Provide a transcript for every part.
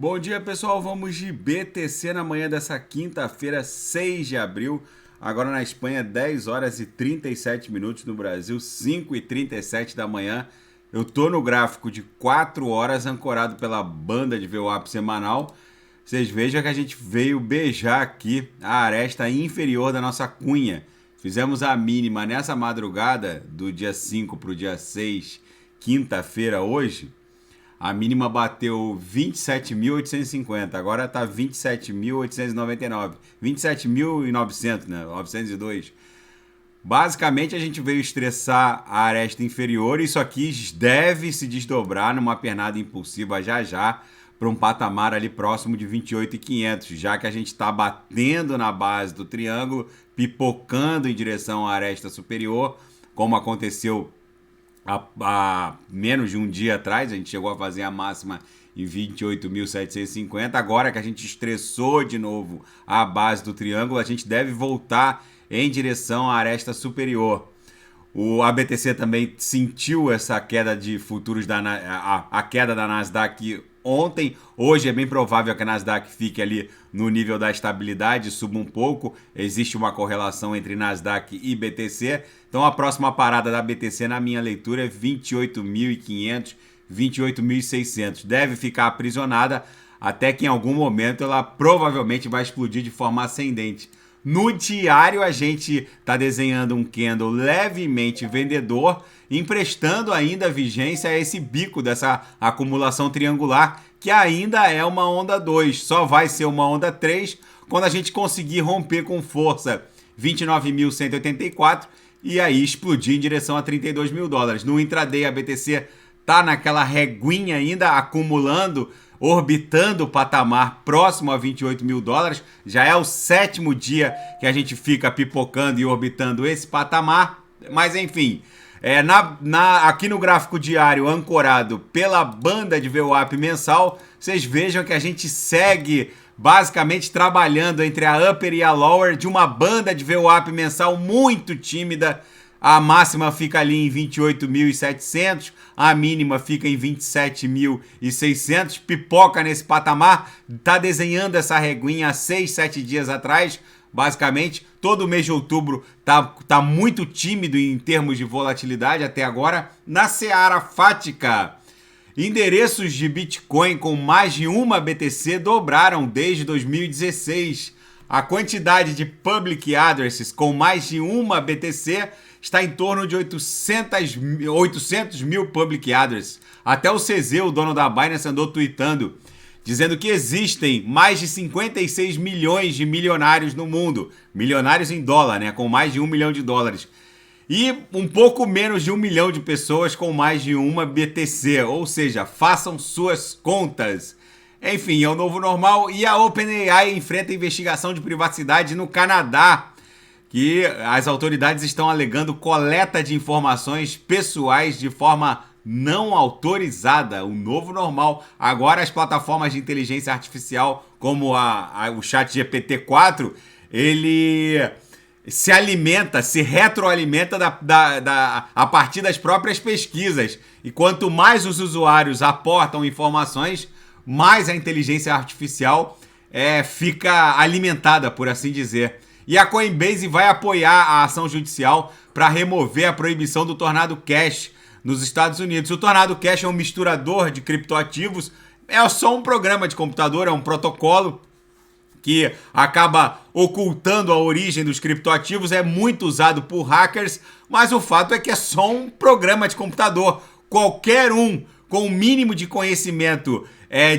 Bom dia, pessoal. Vamos de BTC na manhã dessa quinta-feira, 6 de abril. Agora na Espanha, 10 horas e 37 minutos. No Brasil, 5 e 37 da manhã. Eu tô no gráfico de 4 horas, ancorado pela banda de VWAP semanal. Vocês vejam que a gente veio beijar aqui a aresta inferior da nossa cunha. Fizemos a mínima nessa madrugada, do dia 5 para o dia 6, quinta-feira hoje. A mínima bateu 27.850, agora está 27.899, 27.900, né? 902. Basicamente, a gente veio estressar a aresta inferior. Isso aqui deve se desdobrar numa pernada impulsiva já para um patamar ali próximo de 28.500, já que a gente está batendo na base do triângulo, pipocando em direção à aresta superior, como aconteceu há menos de um dia atrás. A gente chegou a fazer a máxima em 28.750. Agora que a gente estressou de novo a base do triângulo, a gente deve voltar em direção à aresta superior. O ABTC também sentiu essa queda de futuros, a queda da Nasdaq ontem. Hoje é bem provável que a Nasdaq fique ali no nível da estabilidade, suba um pouco. Existe uma correlação entre Nasdaq e BTC. Então a próxima parada da BTC, na minha leitura, é 28.500, 28.600. Deve ficar aprisionada até que em algum momento ela provavelmente vai explodir de forma ascendente. No diário, a gente está desenhando um candle levemente vendedor, emprestando ainda vigência a esse bico dessa acumulação triangular, que ainda é uma onda 2. Só vai ser uma onda 3 quando a gente conseguir romper com força 29.184 e aí explodir em direção a 32 mil dólares. No intraday, a BTC está naquela reguinha ainda, acumulando, orbitando o patamar próximo a 28 mil dólares. Já é o 7º dia que a gente fica pipocando e orbitando esse patamar. Mas enfim, aqui no gráfico diário, ancorado pela banda de VWAP mensal, vocês vejam que a gente segue basicamente trabalhando entre a upper e a lower de uma banda de VWAP mensal muito tímida. A máxima fica ali em 28.700, a mínima fica em 27.600, pipoca nesse patamar, tá desenhando essa reguinha há 6, 7 dias atrás. Basicamente, todo mês de outubro tá muito tímido em termos de volatilidade até agora. Na seara fática, endereços de Bitcoin com mais de uma BTC dobraram desde 2016. A quantidade de public addresses com mais de uma BTC está em torno de 800 mil public addresses. Até o CZ, o dono da Binance, andou tweetando, dizendo que existem mais de 56 milhões de milionários no mundo. Milionários em dólar, né? Com mais de $1 milhão. E um pouco menos de 1 milhão de pessoas com mais de uma BTC. Ou seja, façam suas contas. Enfim, é o novo normal. E a OpenAI enfrenta investigação de privacidade no Canadá, que as autoridades estão alegando coleta de informações pessoais de forma não autorizada. O novo normal. Agora as plataformas de inteligência artificial, como o ChatGPT-4, ele se retroalimenta a partir das próprias pesquisas. E quanto mais os usuários aportam informações, mais a inteligência artificial fica alimentada, por assim dizer. E a Coinbase vai apoiar a ação judicial para remover a proibição do Tornado Cash nos Estados Unidos. O Tornado Cash é um misturador de criptoativos, é só um programa de computador, é um protocolo que acaba ocultando a origem dos criptoativos, é muito usado por hackers, mas o fato é que é só um programa de computador. Qualquer um com o mínimo de conhecimento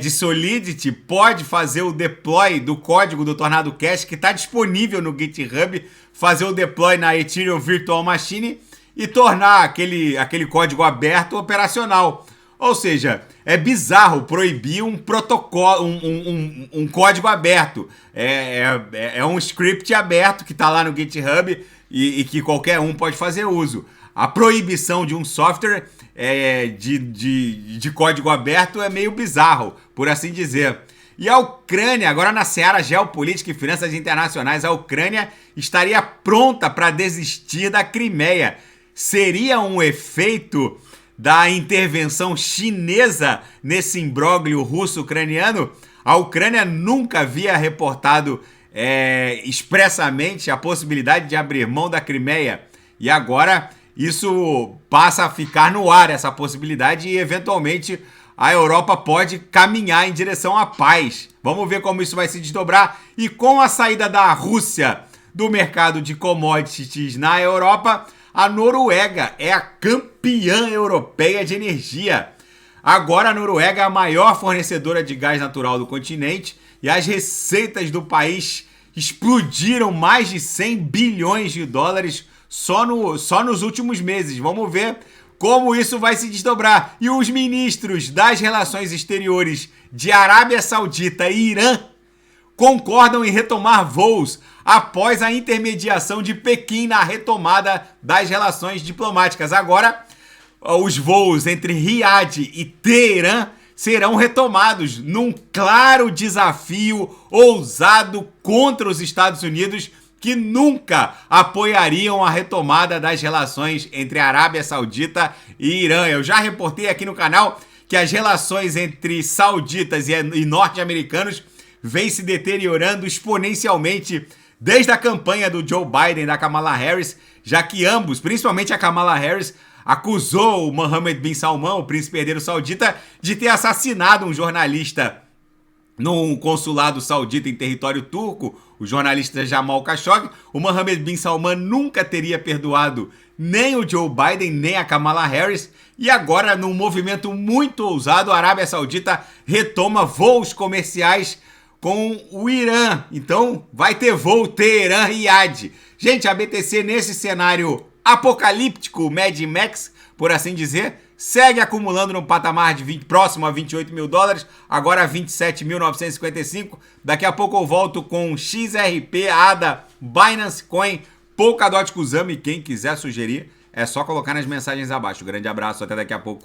de Solidity pode fazer o deploy do código do Tornado Cash, que está disponível no GitHub, fazer o deploy na Ethereum Virtual Machine e tornar aquele código aberto operacional. Ou seja, é bizarro proibir um protocolo, um código aberto. É um script aberto que está lá no GitHub e que qualquer um pode fazer uso. A proibição de um software de código aberto é meio bizarro, por assim dizer. E a Ucrânia, agora na seara geopolítica e finanças internacionais, a Ucrânia estaria pronta para desistir da Crimeia. Seria um efeito da intervenção chinesa nesse imbróglio russo-ucraniano, a Ucrânia nunca havia reportado expressamente a possibilidade de abrir mão da Crimeia. E agora isso passa a ficar no ar, essa possibilidade, e eventualmente a Europa pode caminhar em direção à paz. Vamos ver como isso vai se desdobrar. E com a saída da Rússia do mercado de commodities na Europa, a Noruega é a campeã europeia de energia. Agora a Noruega é a maior fornecedora de gás natural do continente e as receitas do país explodiram mais de 100 bilhões de dólares só nos últimos meses. Vamos ver como isso vai se desdobrar. E os ministros das relações exteriores de Arábia Saudita e Irã concordam em retomar voos após a intermediação de Pequim na retomada das relações diplomáticas. Agora, os voos entre Riad e Teherã serão retomados num claro desafio ousado contra os Estados Unidos, que nunca apoiariam a retomada das relações entre a Arábia Saudita e Irã. Eu já reportei aqui no canal que as relações entre sauditas e norte-americanos vêm se deteriorando exponencialmente desde a campanha do Joe Biden e da Kamala Harris, já que ambos, principalmente a Kamala Harris, acusou o Mohammed bin Salman, o príncipe herdeiro saudita, de ter assassinado um jornalista num consulado saudita em território turco, o jornalista Jamal Khashoggi. O Mohammed bin Salman nunca teria perdoado nem o Joe Biden, nem a Kamala Harris. E agora, num movimento muito ousado, a Arábia Saudita retoma voos comerciais com o Irã. Então, vai ter voo Teherã-Riad. Gente, a BTC, nesse cenário apocalíptico, Mad Max, por assim dizer, segue acumulando no patamar de próximo a 28 mil dólares, agora 27.955. Daqui a pouco eu volto com XRP, ADA, Binance Coin, Polkadot Kusama, e quem quiser sugerir é só colocar nas mensagens abaixo. Grande abraço, até daqui a pouco.